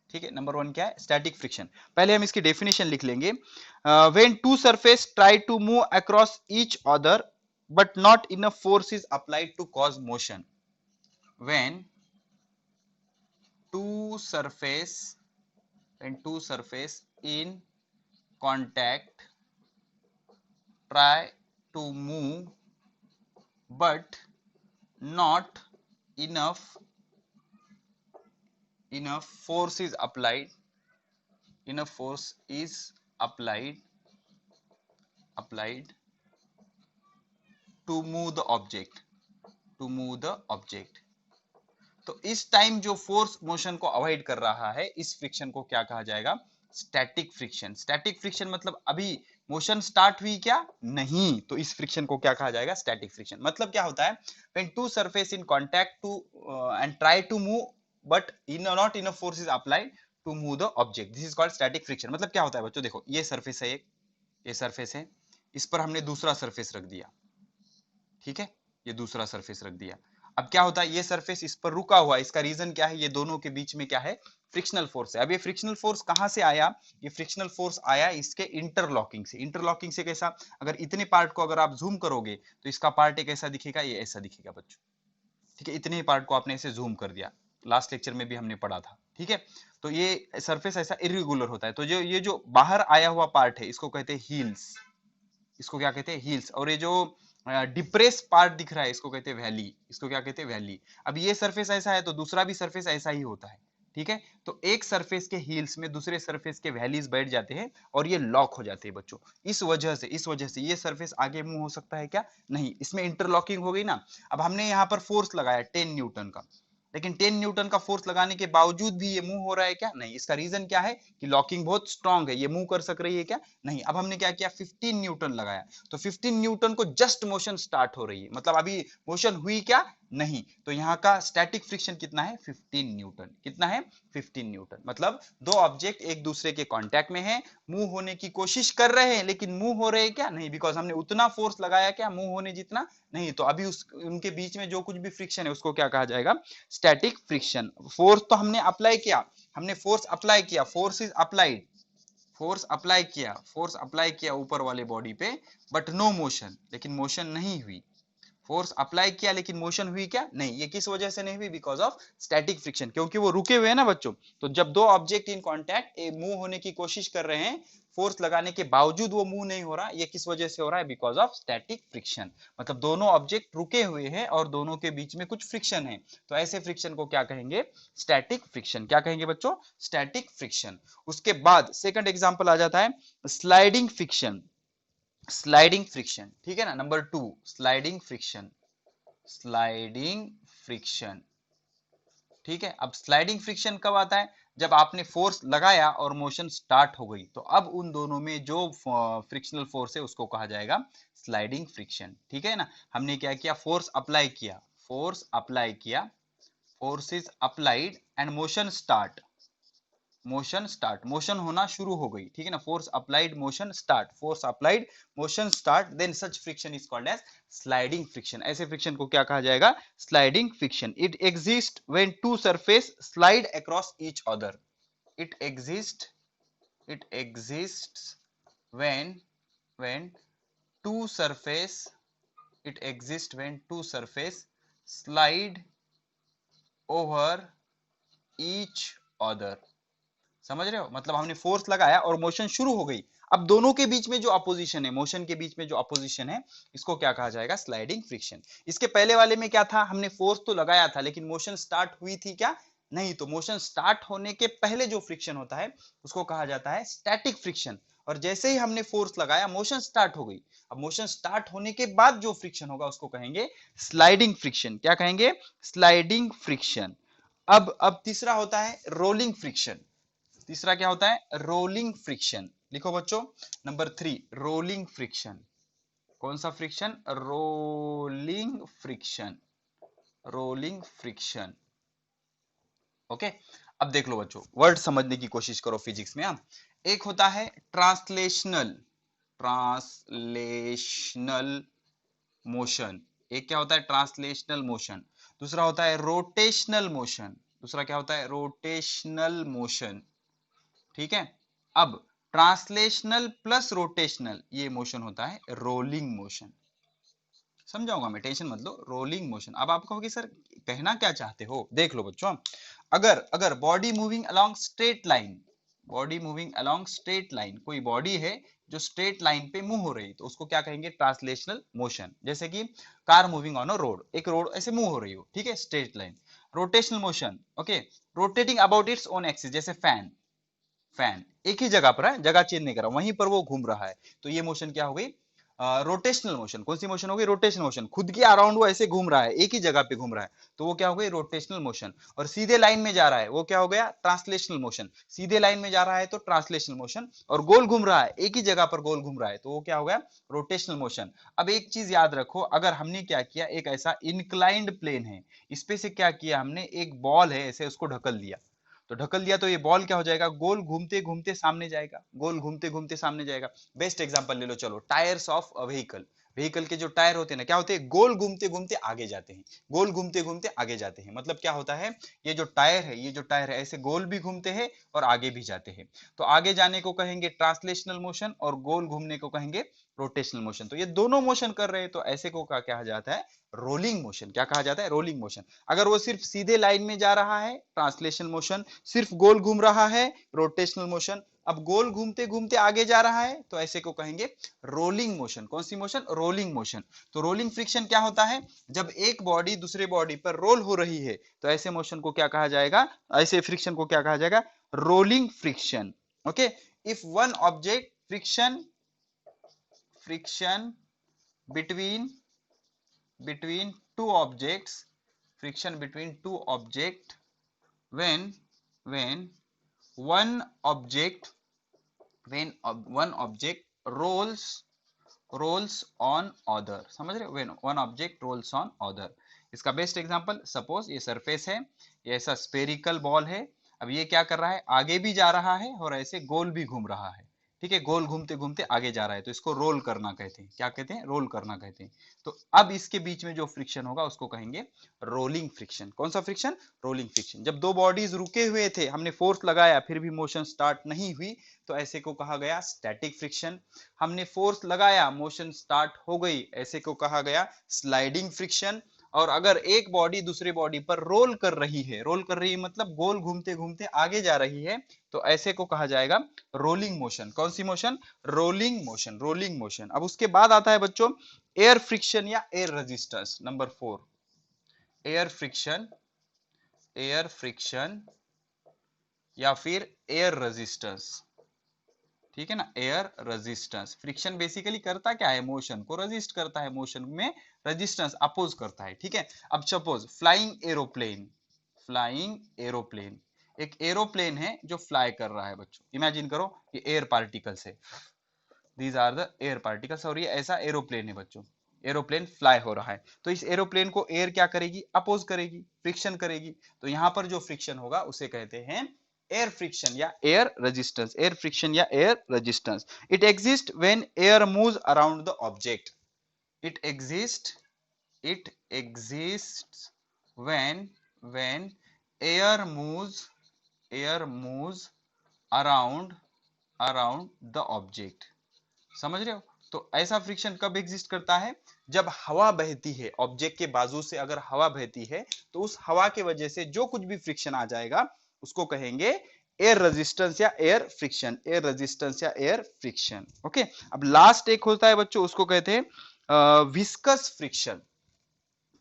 ठीक है, नंबर 1 क्या है, स्टैटिक फ्रिक्शन। पहले हम इसकी डेफिनेशन लिख लेंगे। When two surface try to move across each other but not enough force is applied to cause motion. When two surface, when two surface in contact try to move but not enough force is applied, enough force is applied to move the object, to move the object। तो इस time जो force motion को avoid कर रहा है, इस friction को क्या कहा जाएगा, स्टैटिक फ्रिक्शन। स्टैटिक फ्रिक्शन मतलब अभी मोशन स्टार्ट हुई क्या, नहीं, तो इस फ्रिक्शन को क्या कहा जाएगा, स्टैटिक फ्रिक्शन। मतलब क्या होता है, when two surface in contact to and try to move but not enough force is applied to move the object, this is called static friction. मतलब क्या होता है बच्चों, देखो ये सरफेस है, एक ये सरफेस है, इस पर हमने दूसरा सरफेस रख दिया। ठीक है, ये दूसरा सरफेस रख दिया। अब क्या होता है, ये सरफेस इस पर रुका हुआ है। इसका रीजन क्या है, ये दोनों के बीच में क्या है, फ्रिक्शनल फोर्स है। अब ये फ्रिक्शनल फोर्स कहां से आया, ये फ्रिक्शनल फोर्स आया इसके इंटरलॉकिंग से। इंटरलॉकिंग से कैसा, अगर इतने पार्ट को अगर आप जूम करोगे तो इसका पार्ट एक ऐसा दिखेगा, ये ऐसा दिखेगा बच्चों। ठीक है, इतने ही पार्ट को आपने ऐसे जूम कर दिया, लास्ट लेक्चर में भी हमने पढ़ा था। ठीक है, तो ये सरफेस ऐसा इरेगुलर होता है। तो जो ये जो बाहर आया हुआ पार्ट है इसको कहते हैं हील्स, इसको क्या कहते हैं हील्स। और ये जो डिप्रेस पार्ट दिख रहा है इसको कहते हैं वैली, इसको क्या कहते हैं वैली। अब ये सरफेस ऐसा है तो दूसरा भी सरफेस ऐसा ही होता है। ठीक है, तो एक सरफेस के हील्स में दूसरे सरफेस के वैलीज बैठ जाते हैं और ये लॉक हो जाते हैं बच्चों। इस वजह से ये सरफेस आगे मूव हो सकता है क्या? नहीं, इसमें इंटरलॉकिंग हो गई ना। अब हमने यहाँ पर फोर्स लगाया 10 न्यूटन का, लेकिन 10 न्यूटन का फोर्स लगाने के बावजूद भी ये मूव हो रहा है क्या? नहीं। इसका रीजन क्या है कि लॉकिंग बहुत स्ट्रांग है, ये मूव कर सक रही है क्या? नहीं। अब हमने क्या किया, 15 न्यूटन लगाया, तो 15 न्यूटन को जस्ट मोशन स्टार्ट हो रही है, मतलब अभी मोशन हुई क्या? नहीं। तो यहाँ का स्टैटिक फ्रिक्शन कितना है? 15 न्यूटन। कितना है? 15 न्यूटन। मतलब दो ऑब्जेक्ट एक दूसरे के कांटेक्ट में हैं, मूव होने की कोशिश कर रहे हैं, लेकिन मूव हो रहे हैं क्या? नहीं, बिकॉज हमने उतना फोर्स लगाया क्या मूव होने जितना? नहीं। तो अभी उनके बीच में जो कुछ भी फ्रिक्शन है उसको क्या कहा जाएगा? Static friction. फोर्स तो हमने अप्लाई किया, force is applied, force apply किया ऊपर वाले बॉडी पे, बट नो मोशन, लेकिन मोशन नहीं हुई। फोर्स अप्लाई किया लेकिन मोशन हुई क्या? नहीं। ये किस वजह से नहीं हुई? बिकॉज ऑफ स्टैटिक फ्रिक्शन, क्योंकि वो रुके हुए हैं ना बच्चों। तो जब दो ऑब्जेक्ट इन कांटेक्ट मूव होने की कोशिश कर रहे हैं, फोर्स लगाने के बावजूद वो मूव नहीं हो रहा, ये किस वजह से हो रहा है? Because of static friction. मतलब दोनों ऑब्जेक्ट रुके हुए हैं और दोनों के बीच में कुछ फ्रिक्शन है, तो ऐसे फ्रिक्शन को क्या कहेंगे? Static friction. क्या कहेंगे बच्चों? Static friction. उसके बाद सेकंड एग्जांपल आ जाता है स्लाइडिंग फ्रिक्शन। स्लाइडिंग फ्रिक्शन, ठीक है ना, number 2 sliding friction. Sliding friction, ठीक है। अब स्लाइडिंग फ्रिक्शन कब आता है? जब आपने फोर्स लगाया और मोशन स्टार्ट हो गई, तो अब उन दोनों में जो फ्रिक्शनल फोर्स है उसको कहा जाएगा स्लाइडिंग फ्रिक्शन। ठीक है ना। हमने क्या किया, फोर्स अप्लाई किया, force is applied and motion होना शुरू हो गई। ठीक है ना, force applied motion start, then such friction is called as sliding friction. ऐसे फ्रिक्शन को क्या कहा जाएगा? Sliding friction. It exist when two surface slide across each other. It exists when two surface it exists when two surface slide over each other। समझ रहे हो? मतलब हमने फोर्स लगाया और मोशन शुरू हो गई, अब दोनों के बीच में जो अपोजिशन है, मोशन के बीच में जो अपोजिशन है, इसको क्या कहा जाएगा? Sliding friction. इसके पहले वाले में क्या था, हमने फोर्स तो लगाया था लेकिन मोशन स्टार्ट हुई थी क्या? नहीं। तो मोशन स्टार्ट होने के पहले जो फ्रिक्शन होता है उसको कहा जाता है स्टैटिक फ्रिक्शन। और जैसे ही हमने फोर्स लगाया मोशन स्टार्ट हो गई, अब मोशन स्टार्ट होने के बाद जो फ्रिक्शन होगा उसको कहेंगे स्लाइडिंग फ्रिक्शन। क्या कहेंगे? Sliding friction. अब तीसरा होता है रोलिंग फ्रिक्शन। तीसरा क्या होता है? Rolling friction. लिखो बच्चों, नंबर 3 रोलिंग फ्रिक्शन। कौन सा friction? Rolling friction, rolling friction. Okay. अब देख लो बच्चों, वर्ड समझने की कोशिश करो फिजिक्स में। एक होता है ट्रांसलेशनल मोशन, एक क्या होता है? Translational motion. दूसरा होता है रोटेशनल मोशन, दूसरा क्या होता है? Rotational motion. ठीक है। अब ट्रांसलेशनल प्लस रोटेशनल ये मोशन होता है रोलिंग मोशन। समझाऊंगा मैं, टेंशन मत लो। Rolling motion. अब आप कहोगे सर कहना क्या चाहते हो? देख लो बच्चों, अगर अगर body moving along straight line, कोई बॉडी है जो स्ट्रेट लाइन पे मूव हो रही, तो उसको क्या कहेंगे? Translational motion. जैसे कि car moving on a road, एक रोड ऐसे मूव हो रही हो, ठीक है, straight line. Rotational motion, okay, rotating about its own axis, जैसे फैन एक ही जगह पर है, जगह चेंज नहीं कर रहा, वहीं पर वो घूम रहा है, तो ये मोशन क्या हो गई? Rotational motion. कौन सी मोशन हो गई? Rotational motion. खुद के अराउंड वो ऐसे घूम रहा है, एक ही जगह पे घूम रहा है, तो वो क्या हो गई? Rotational motion. और सीधे लाइन में जा रहा है, वो क्या हो गया? Translational motion. सीधे लाइन में जा रहा है तो ट्रांसलेशनल मोशन, और गोल घूम रहा है, एक ही जगह पर गोल घूम रहा है, तो वो क्या हो गया? Rotational motion. अब एक चीज याद रखो, अगर हमने क्या किया, एक ऐसा इंक्लाइंड प्लेन है, इस पे से क्या किया हमने, एक बॉल है ऐसे उसको ढकल दिया, तो ढकल दिया तो ये बॉल क्या हो जाएगा? गोल घूमते घूमते सामने जाएगा, गोल घूमते घूमते सामने जाएगा। बेस्ट एग्जांपल ले लो, चलो, tyres of a vehicle. Vehicle के जो टायर होते हैं ना, क्या होते हैं, गोल घूमते घूमते आगे जाते हैं, गोल घूमते घूमते आगे जाते हैं। मतलब क्या होता है, ये जो टायर है, ये जो टायर है ऐसे गोल भी घूमते हैं और आगे भी जाते हैं। तो आगे जाने को कहेंगे ट्रांसलेशनल मोशन और गोल घूमने को कहेंगे रोटेशनल मोशन। तो ये दोनों मोशन कर रहे हैं, तो ऐसे को क्या कहा जाता है, रोलिंग मोशन। क्या कहा जाता है, रोलिंग मोशन। अगर वो सिर्फ सीधे लाइन में जा रहा है, ट्रांसलेशनल मोशन, सिर्फ गोल घूम रहा है, रोटेशनल मोशन। अब गोल घूमते घूमते आगे जा रहा है, तो ऐसे को कहेंगे रोलिंग मोशन। कौन सी मोशन, रोलिंग मोशन। तो रोलिंग फ्रिक्शन क्या होता है, जब एक बॉडी दूसरे बॉडी पर रोल हो रही है, तो ऐसे मोशन को क्या कहा जाएगा, ऐसे फ्रिक्शन को क्या कहा जाएगा, rolling friction. Okay, if one object friction between two objects, friction between two object, when one object rolls on other, समझ रहे हो, when one object rolls on other। इसका बेस्ट एग्जांपल, सपोज ये सरफेस है, ये ऐसा स्पेरिकल बॉल है। अब ये क्या कर रहा है, आगे भी जा रहा है और ऐसे गोल भी घूम रहा है। ठीक है, गोल घूमते घूमते आगे जा रहा है, तो इसको रोल करना कहते हैं। क्या कहते हैं, रोल करना कहते हैं। तो अब इसके बीच में जो फ्रिक्शन होगा उसको कहेंगे रोलिंग फ्रिक्शन। कौन सा फ्रिक्शन, रोलिंग फ्रिक्शन। जब दो बॉडीज रुके हुए थे, हमने फोर्स लगाया फिर भी मोशन स्टार्ट नहीं हुई, तो ऐसे को कहा गया स्टैटिक फ्रिक्शन। हमने फोर्स लगाया, मोशन स्टार्ट हो गई, ऐसे को कहा गया स्लाइडिंग फ्रिक्शन। और अगर एक बॉडी दूसरे बॉडी पर रोल कर रही है, रोल कर रही है मतलब गोल घूमते घूमते आगे जा रही है, तो ऐसे को कहा जाएगा रोलिंग मोशन। कौन सी motion, rolling motion, rolling motion. अब उसके बाद आता है बच्चों एयर फ्रिक्शन या air resistance. Number 4, air friction, air friction या फिर एयर रेजिस्टेंस। ठीक है ना, एयर रेजिस्टेंस। फ्रिक्शन बेसिकली करता क्या है, मोशन को रेजिस्ट करता है, मोशन में रेजिस्टेंस अपोज करता है। ठीक है, अब suppose flying aeroplane, flying aeroplane, एक एरोप्लेन है जो फ्लाई कर रहा है बच्चों। इमेजिन करो ये एयर पार्टिकल्स है, these are the air particles, और ये ऐसा एरोप्लेन है बच्चों, एरोप्लेन फ्लाई हो रहा है। तो इस एरोप्लेन को एयर क्या करेगी, अपोज करेगी, फ्रिक्शन करेगी। तो यहां पर जो फ्रिक्शन होगा उसे कहते हैं एयर फ्रिक्शन या एयर रेजिस्टेंस। एयर फ्रिक्शन या air resistance. It exist when air moves around the object. It exists when air moves around the object। समझ रहे हो। तो ऐसा फ्रिक्शन कब एग्जिस्ट करता है, जब हवा बहती है, ऑब्जेक्ट के बाजू से अगर हवा बहती है, तो उस हवा के वजह से जो कुछ भी फ्रिक्शन आ जाएगा उसको कहेंगे एयर रेजिस्टेंस या एयर फ्रिक्शन, एयर रेजिस्टेंस या एयर फ्रिक्शन। ओके, अब लास्ट एक होता है बच्चों, उसको कहते हैं विस्कस फ्रिक्शन।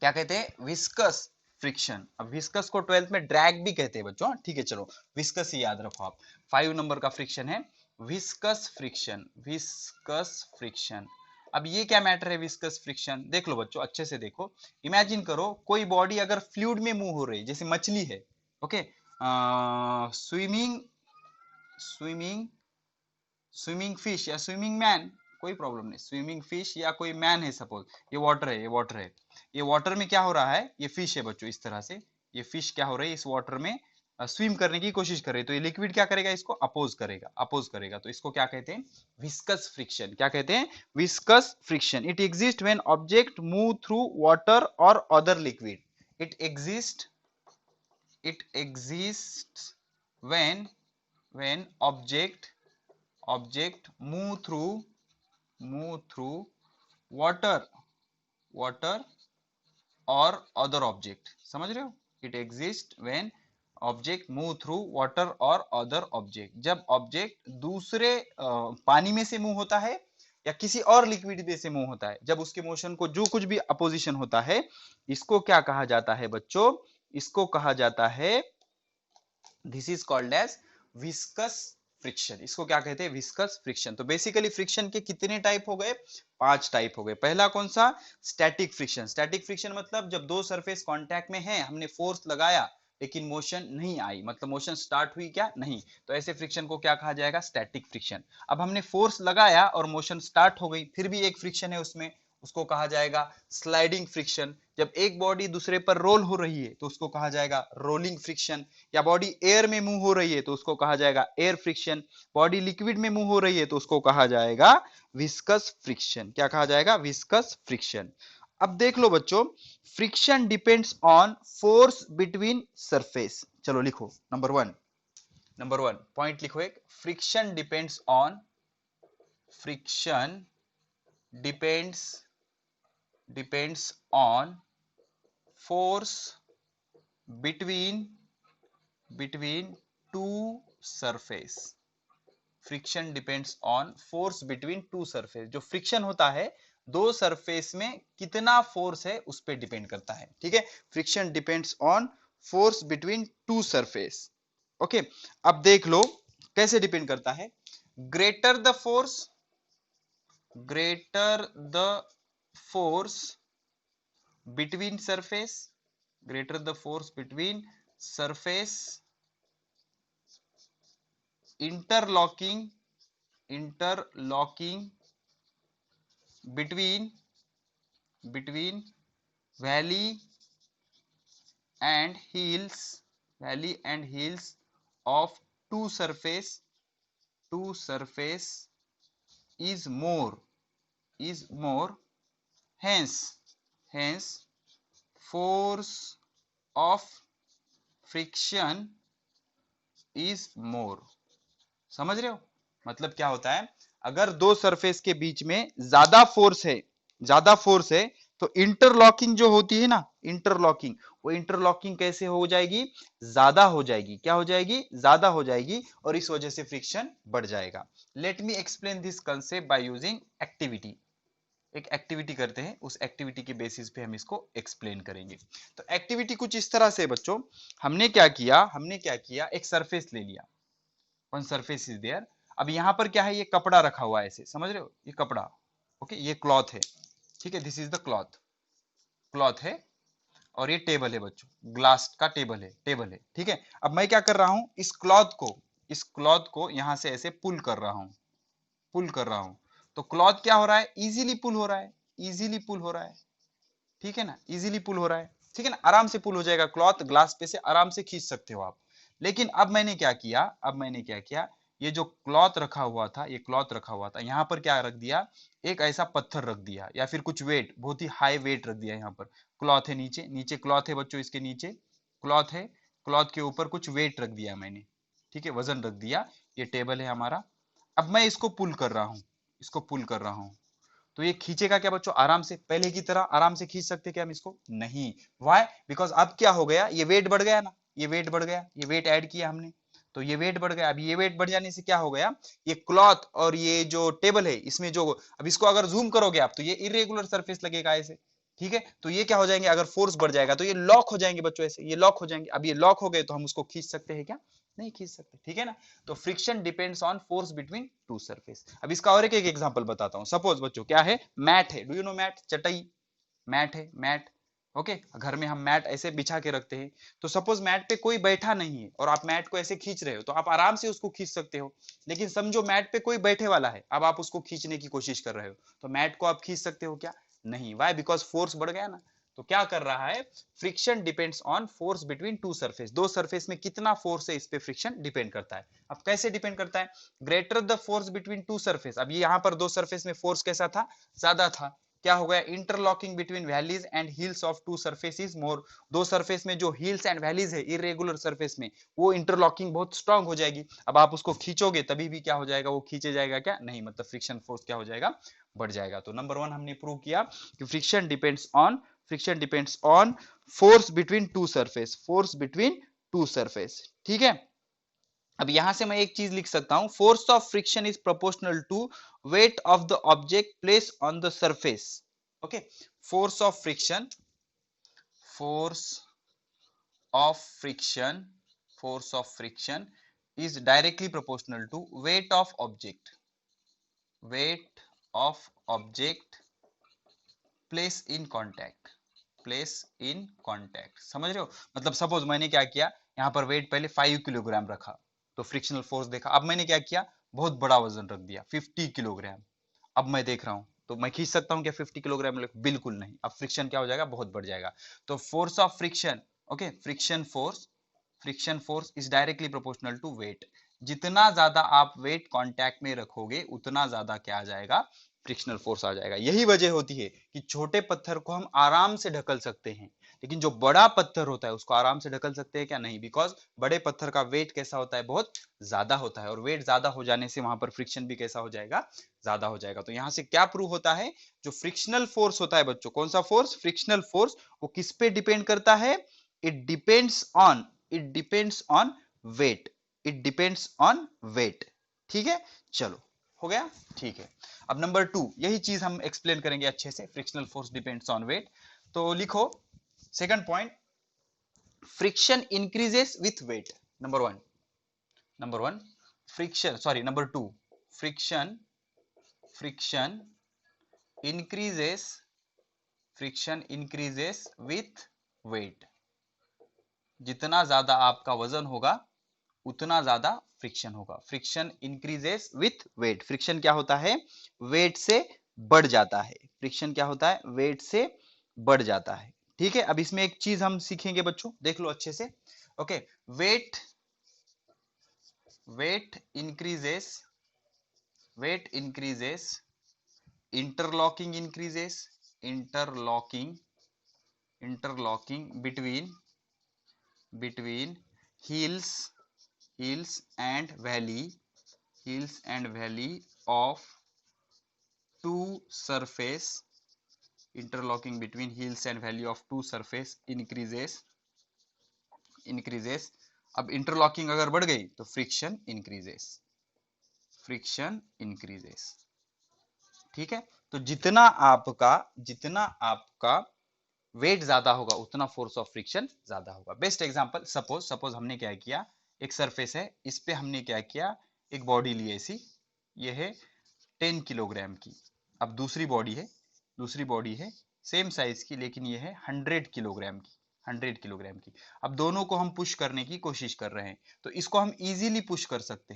क्या कहते हैं, विस्कस फ्रिक्शन। अब विस्कस को 12th में ड्रैग भी कहते हैं बच्चों। ठीक है, चलो विस्कस ही याद रखो आप। 5 नंबर का फ्रिक्शन है विस्कस फ्रिक्शन, विस्कस फ्रिक्शन। अब ये क्या मैटर है, विस्कस फ्रिक्शन देख लो बच्चों, अच्छे से देखो। इमेजिन करो कोई बॉडी अगर फ्लूइड में मूव हो रही है, जैसे मछली है, okay, swimming swimming swimming fish या स्विमिंग मैन, कोई प्रॉब्लम नहीं, स्विमिंग फिश या कोई मैन है, सपोज ये वाटर है, ये वाटर है, ये वाटर में क्या हो रहा है, ये फिश है बच्चों, इस तरह से ये फिश क्या हो रही है, इस वाटर में स्विम करने की कोशिश कर रही है। तो ये लिक्विड क्या करेगा, इसको अपोज करेगा, अपोज करेगा। तो इसको क्या कहते हैं, विस्कस फ्रिक्शन। क्या कहते हैं, viscous friction. It exist when object move through water और other liquid. It exist when object move through water और अदर ऑब्जेक्ट। समझ रहे हो, it exist when object move through water और अदर ऑब्जेक्ट। जब ऑब्जेक्ट दूसरे पानी में से मूव होता है या किसी और लिक्विड में से मूव होता है, जब उसके मोशन को जो कुछ भी अपोजिशन होता है, इसको क्या कहा जाता है बच्चों, इसको कहा जाता है, this is called as viscous friction. इसको क्या कहते हैं, विस्कस फ्रिक्शन। तो बेसिकली फ्रिक्शन के कितने टाइप हो गए, 5 टाइप हो गए। पहला कौन सा, स्टैटिक फ्रिक्शन। स्टैटिक फ्रिक्शन मतलब जब दो सरफेस कांटेक्ट में हैं, हमने फोर्स लगाया लेकिन मोशन नहीं आई, मतलब मोशन स्टार्ट हुई क्या, नहीं, तो ऐसे फ्रिक्शन को क्या कहा जाएगा, स्टैटिक फ्रिक्शन। अब हमने फोर्स लगाया और मोशन स्टार्ट हो गई, फिर भी एक फ्रिक्शन है उसमें, उसको कहा जाएगा स्लाइडिंग फ्रिक्शन। जब एक बॉडी दूसरे पर रोल हो रही है तो उसको कहा जाएगा रोलिंग फ्रिक्शन, या बॉडी एयर में मूव हो रही है तो उसको कहा जाएगा एयर फ्रिक्शन, बॉडी लिक्विड में मूव हो रही है तो उसको कहा जाएगा विस्कस फ्रिक्शन। क्या कहा जाएगा? Viscous friction. अब देख लो बच्चों, friction depends on force between surface. चलो लिखो नंबर वन पॉइंट लिखो एक, friction depends on, friction depends on force between two surface। Friction depends on force between two surface. जो फ्रिक्शन होता है दो सरफेस में कितना फोर्स है उस पर डिपेंड करता है। ठीक है, friction depends on force between two surface. Okay, अब देख लो कैसे डिपेंड करता है। Greater the force between surface, greater the force between surface, interlocking between valley and heels of two surface is more, hence force of friction is more। समझ रहे हो? मतलब क्या होता है, अगर दो सरफेस के बीच में ज्यादा फोर्स है तो इंटरलॉकिंग जो होती है ना, वो इंटरलॉकिंग कैसे हो जाएगी? ज्यादा हो जाएगी। क्या हो जाएगी? ज्यादा हो जाएगी, और इस वजह से फ्रिक्शन बढ़ जाएगा। Let me explain this concept by using activity. एक एक्टिविटी करते हैं, उस एक्टिविटी के बेसिस पे हम इसको एक्सप्लेन करेंगे। तो एक्टिविटी कुछ इस तरह से बच्चों, हमने क्या किया, एक सरफेस ले लिया, वन सरफेस इज देयर। अब यहाँ पर क्या है, ये कपड़ा रखा हुआ है ऐसे, समझ रहे हो? ये कपड़ा, ओके, ये क्लॉथ है। ठीक है, दिस इज द क्लॉथ है, और ये टेबल है बच्चों, ग्लास का टेबल है। ठीक है, अब मैं क्या कर रहा हूं, इस क्लॉथ को यहां से ऐसे पुल कर रहा हूं। तो क्लॉथ क्या हो रहा है? इजीली पुल हो रहा है। ठीक है ना, इजीली पुल हो रहा है। ठीक है ना, आराम से पुल हो जाएगा क्लॉथ, ग्लास पे से आराम से खींच सकते हो आप। लेकिन अब मैंने क्या किया, ये जो क्लॉथ रखा हुआ था, यहाँ पर क्या रख दिया, एक ऐसा पत्थर रख दिया, या फिर कुछ वेट, बहुत ही हाई वेट रख दिया। यहाँ पर क्लॉथ है, नीचे क्लॉथ है बच्चों, इसके नीचे क्लॉथ है, क्लॉथ के ऊपर कुछ वेट रख दिया मैंने। ठीक है, वजन रख दिया। ये टेबल है हमारा। अब मैं इसको पुल कर रहा हूँ, तो ये खींचेगा क्या बच्चों? आराम से, पहले की तरह आराम से खींच सकते क्या हम इसको? नहीं। व्हाई? बिकॉज अब क्या हो गया, ये वेट बढ़ गया ना, ये वेट ऐड किया हमने, तो ये वेट बढ़ गया। अब ये वेट बढ़ जाने से क्या हो गया, ये क्लॉथ और ये जो टेबल है, इसमें जो, अब इसको अगर जूम करोगे आप तो ये इरेगुलर सरफेस लगेगा ऐसे। ठीक है, तो ये क्या हो जाएंगे, अगर फोर्स बढ़ जाएगा तो ये लॉक हो जाएंगे बच्चों, ऐसे ये लॉक हो जाएंगे। अब ये लॉक हो गए तो हम उसको खींच सकते हैं क्या? नहीं खींच सकते। ठीक है ना, तो friction depends on force between two surface. अब इसका और एक एग्जांपल बताता हूं। सपोज बच्चों क्या है, मैट है, डू यू नो मैट? चटाई, मैट है, मैट। ओके, घर में हम मैट ऐसे बिछा के रखते हैं। तो सपोज मैट पे कोई बैठा नहीं है और आप मैट को ऐसे खींच रहे हो, तो आप आराम से उसको खींच सकते हो। लेकिन समझो मैट पे कोई बैठे वाला है, अब आप उसको खींचने की कोशिश कर रहे हो, तो मैट को आप खींच सकते हो क्या? नहीं। वाई? बिकॉज फोर्स बढ़ गया ना। तो क्या कर रहा है, friction depends on force between two surface. दो सरफेस में कितना फोर्स है, इस पे फ्रिक्शन डिपेंड करता है। अब कैसे डिपेंड करता है? Greater the force between two surface. अब ये यहाँ पर दो सरफेस में फोर्स कैसा था? ज्यादा था। क्या हो गया, interlocking between valleys and hills of two surface is more. दो सरफेस में जो हिल्स एंड वैलीज है, इरेगुलर सरफेस में, वो इंटरलॉकिंग बहुत स्ट्रांग हो जाएगी। अब आप उसको खींचोगे तभी भी क्या हो जाएगा, वो खींचे जाएगा क्या? नहीं, मतलब फ्रिक्शन फोर्स क्या हो जाएगा? बढ़ जाएगा। तो नंबर वन हमने प्रूव किया कि friction depends on force between two surface. ठीक है, अब यहां से मैं एक चीज लिख सकता हूं, force of friction is proportional to weight of the object place on the surface. Okay, force of friction is directly proportional to weight of object place in contact। समझ रहे हो? मतलब सपोज मैंने क्या किया, यहाँ पर वेट पहले 5 किलोग्राम रखा, तो फ्रिक्शनल फोर्स देखा। अब मैंने क्या किया, बहुत बड़ा वजन रख दिया, 50 किलोग्राम। अब मैं देख रहा हूँ तो मैं खींच सकता हूं क्या 50 किलोग्राम? बिल्कुल नहीं। अब फ्रिक्शन क्या हो जाएगा? बहुत बढ़ जाएगा। तो force of friction, okay, friction force is directly proportional to weight. जितना ज्यादा आप वेट कांटेक्ट में रखोगे उतना ज्यादा क्या आ जाएगा? फ्रिक्शनल फोर्स आ जाएगा। यही वजह होती है कि छोटे पत्थर को हम आराम से ढकल सकते हैं, लेकिन जो बड़ा पत्थर होता है उसको आराम से ढकल सकते हैं क्या? नहीं, बिकॉज बड़े पत्थर का वेट कैसा होता है? बहुत ज्यादा होता है, और वेट ज्यादा हो जाने से वहां पर फ्रिक्शन भी कैसा हो जाएगा? ज्यादा हो जाएगा। तो यहां से क्या प्रूव होता है? जो फ्रिक्शनल फोर्स होता है बच्चों, कौन सा फोर्स? फ्रिक्शनल फोर्स, वो किस पे डिपेंड करता है? It depends on weight. It depends on weight. ठीक है, चलो, हो गया? ठीक है। अब नंबर 2, यही चीज हम एक्सप्लेन करेंगे अच्छे से। Frictional force depends on weight. तो लिखो second point, friction increases with weight. Number one friction, sorry, number 2, friction increases with weight. जितना ज्यादा आपका वजन होगा उतना ज्यादा फ्रिक्शन होगा। Friction increases with weight. Friction क्या होता है? वेट से बढ़ जाता है। फ्रिक्शन क्या होता है? वेट से बढ़ जाता है। ठीक है, अब इसमें एक चीज हम सीखेंगे बच्चों, देख लो अच्छे से। Okay, weight increases, interlocking increases, interlocking between hills and valley of two surface, interlocking between hills and valley of two surface increases। अब इंटरलॉकिंग अगर बढ़ गई तो फ्रिक्शन इंक्रीजेस। ठीक है, तो जितना आपका वेट ज्यादा होगा उतना फोर्स ऑफ फ्रिक्शन ज्यादा होगा। बेस्ट एग्जांपल, सपोज हमने क्या किया, एक सरफेस है, इस पे हमने क्या किया, एक बॉडी ली ऐसी, ये है 10 किलोग्राम की। अब दूसरी बॉडी है सेम साइज की, लेकिन ये है 100 किलोग्राम की, 100 किलोग्राम की। अब दोनों को हम पुश करने की कोशिश कर रहे हैं, तो इसको हम इजीली पुश कर सकते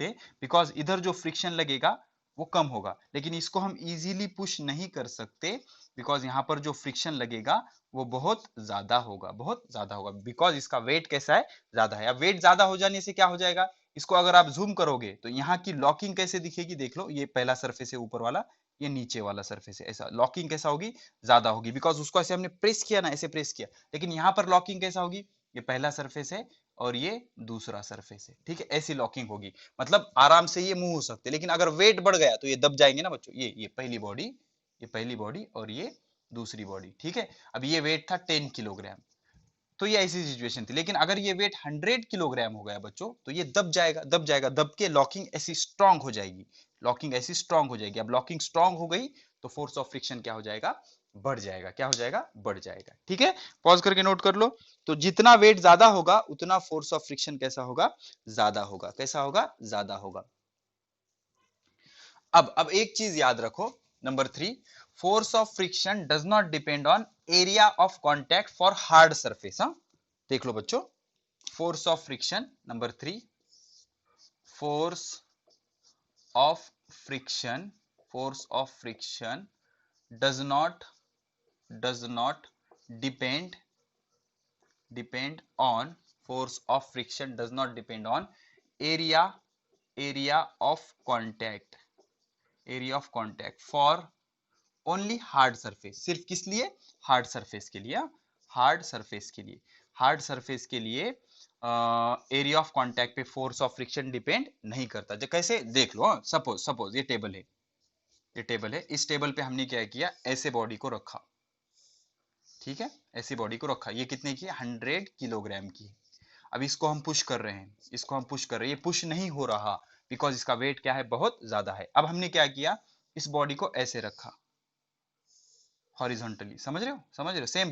हैं, बिकॉज इधर जो फ्रिक्शन लगेगा वो कम होगा, लेकिन इसको हम इजीली पुश नहीं कर सकते बिकॉज यहाँ पर जो फ्रिक्शन लगेगा वो बहुत ज्यादा होगा, बिकॉज इसका वेट कैसा है? ज्यादा है। अब वेट ज्यादा हो जाने से क्या हो जाएगा? इसको अगर आप जूम करोगे तो यहाँ की लॉकिंग कैसे दिखेगी? देख लो, ये पहला सरफेस है ऊपर वाला, ये नीचे वाला सरफेस है, ऐसा लॉकिंग कैसा होगी? ज्यादा होगी, बिकॉज उसको ऐसे हमने प्रेस किया ना, ऐसे प्रेस किया, लेकिन यहाँ पर लॉकिंग कैसा होगी? ये पहला सरफेस है और ये दूसरा सरफेस है। ठीक है, ऐसी लॉकिंग होगी, मतलब आराम से ये मूव हो सकते हैं। लेकिन अगर वेट बढ़ गया तो ये दब जाएंगे ना बच्चों। ये पहली बॉडी और ये दूसरी बॉडी। ठीक है, अब ये वेट था 10 किलोग्राम, तो ये ऐसी सिचुएशन थी। लेकिन अगर ये वेट 100 किलोग्राम हो गया बच्चों, तो ये दब के लॉकिंग ऐसी स्ट्रांग हो जाएगी, अब लॉकिंग स्ट्रांग हो गई तो फोर्स ऑफ फ्रिक्शन क्या हो जाएगा? बढ़ जाएगा। ठीक है, पॉज करके नोट कर लो। तो जितना वेट ज्यादा होगा उतना फोर्स ऑफ फ्रिक्शन कैसा होगा? ज्यादा होगा। अब एक चीज याद रखो, number 3, force of friction does not depend on area of contact for hard surface. देख लो बच्चों, force of friction, number 3, force of friction does not depend on force of friction does not depend on area of contact for only hard surface। सिर्फ किस लिए? Hard surface के लिए। Hard surface के लिए area of contact पे force of friction depend नहीं करता। जो कैसे? देख लो, सपोज ये टेबल है, इस टेबल पे हमने क्या किया, ऐसे बॉडी को रखा। ठीक है, ऐसी बॉडी को रखा, ये कितने की? 100 किलोग्राम की। अब इसको हम पुश कर रहे हैं, ये पुश नहीं हो रहा बिकॉज इसका वेट क्या है? बहुत ज्यादा है। अब हमने क्या किया, इस बॉडी को ऐसे रखा हॉरिजॉन्टली। समझ रहे हो? सेम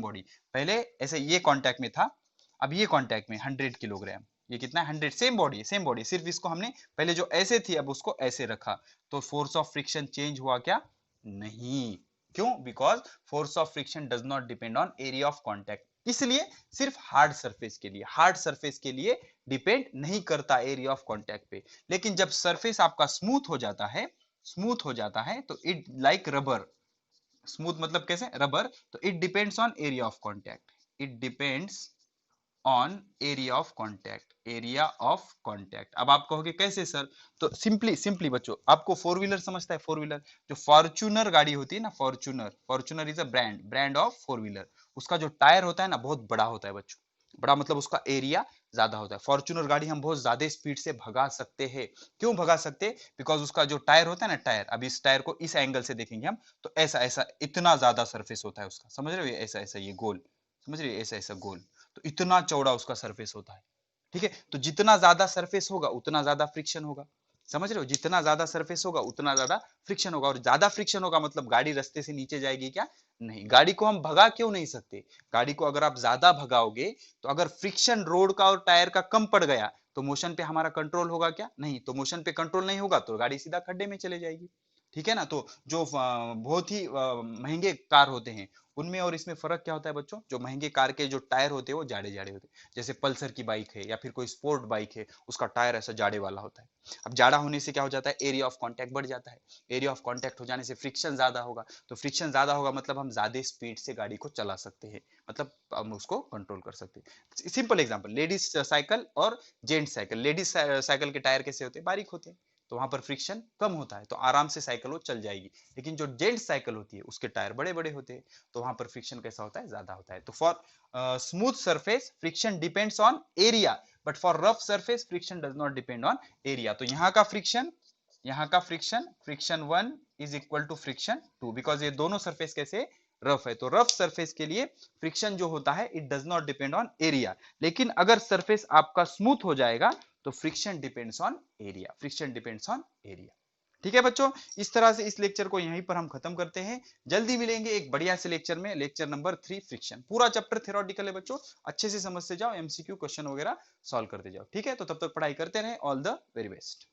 बॉडी, पहले ऐसे ये कांटेक्ट में था, अब ये कांटेक्ट में 100 किलोग्राम, ये कितना? 100। सेम बॉडी, सिर्फ इसको हमने पहले जो ऐसे थी अब उसको ऐसे रखा, तो फोर्स ऑफ फ्रिक्शन चेंज हुआ क्या? नहीं। क्यों? Because force of friction does not depend on area of contact, इसलिए सिर्फ हार्ड सरफेस के लिए डिपेंड नहीं करता एरिया ऑफ कॉन्टैक्ट पे। लेकिन जब सरफेस आपका स्मूथ हो जाता है स्मूथ हो जाता है तो इट लाइक रबर, स्मूथ मतलब कैसे, रबर, तो it depends on area of contact, it depends on area of contact, area of contact. अब आप कहोगे कैसे सर, तो सिंपली सिंपली बच्चों, आपको फोर व्हीलर समझता है, फोर व्हीलर जो फॉर्च्यूनर गाड़ी होती है ना, Fortuner, Fortuner is a brand, brand of four wheeler, उसका जो टायर होता है ना बहुत बड़ा होता है बच्चों, बड़ा मतलब उसका एरिया ज्यादा होता है। फॉर्च्यूनर गाड़ी हम बहुत ज्यादा स्पीड से भगा सकते हैं, क्यों भगा सकते हैं, बिकॉज उसका जो टायर होता है ना, टायर, अब इस टायर को इस एंगल से देखेंगे हम, तो ऐसा ऐसा इतना ज्यादा सरफेस होता है उसका, समझ रहे हो, ऐसा ऐसा ये गोल, समझ रहे हो, ऐसा ऐसा गोल, तो इतना चौड़ा उसका सरफेस होता है, ठीक है। तो जितना ज्यादा सरफेस होगा उतना ज्यादा फ्रिक्शन होगा, समझ रहे हो, जितना ज्यादा सरफेस होगा उतना ज्यादा फ्रिक्शन होगा, और ज्यादा फ्रिक्शन होगा मतलब गाड़ी रास्ते से नीचे जाएगी क्या, नहीं। गाड़ी को हम भगा क्यों नहीं सकते, गाड़ी को अगर आप ज्यादा भगाओगे तो अगर फ्रिक्शन रोड का और टायर का कम पड़ गया तो मोशन पे हमारा कंट्रोल होगा क्या, नहीं। तो मोशन पे कंट्रोल नहीं होगा तो गाड़ी सीधा खड्डे में चले जाएगी, ठीक है ना। तो जो बहुत ही महंगे कार होते हैं उनमें और इसमें फर्क क्या होता है बच्चों, जो महंगे कार के जो टायर होते हैं वो जाड़े जाड़े होते हैं, जैसे पल्सर की बाइक है या फिर कोई स्पोर्ट बाइक है, उसका टायर ऐसा जाड़े वाला होता है। अब जाड़ा होने से क्या हो जाता है, एरिया ऑफ कांटेक्ट बढ़ जाता है, एरिया ऑफ कांटेक्ट हो जाने से फ्रिक्शन ज्यादा होगा, तो फ्रिक्शन ज्यादा होगा मतलब हम ज्यादा स्पीड से गाड़ी को चला सकते हैं, मतलब हम उसको कंट्रोल कर सकते हैं। सिंपल एग्जांपल, लेडीज साइकिल और जेंट्स साइकिल, लेडीज साइकिल के टायर कैसे होते हैं, बारीक होते हैं, तो वहां पर फ्रिक्शन कम होता है, तो आराम से साइकिल वो चल जाएगी। लेकिन जो जेंट्स साइकिल होती है उसके टायर बड़े बड़े होते हैं, तो वहां पर फ्रिक्शन कैसा होता है, ज्यादा होता है। तो for smooth surface friction depends on area, but for rough surface friction does not depend on area. तो यहाँ का friction, friction 1 is equal to friction 2, because ये दोनों सरफेस कैसे रफ है, तो रफ सरफेस के लिए फ्रिक्शन जो होता है it does not depend on area. लेकिन अगर सरफेस आपका स्मूथ हो जाएगा तो friction depends on area, friction depends on area, ठीक है बच्चों। इस तरह से इस लेक्चर को यहीं पर हम खत्म करते हैं, जल्दी मिलेंगे एक बढ़िया से लेक्चर में, लेक्चर नंबर 3 फ्रिक्शन। पूरा चैप्टर थ्योरेटिकल है बच्चों, अच्छे से समझते जाओ, एमसीक्यू क्वेश्चन वगैरह सॉल्व करते जाओ, ठीक है। तो तब तक पढ़ाई करते रहे, ऑल द वेरी बेस्ट।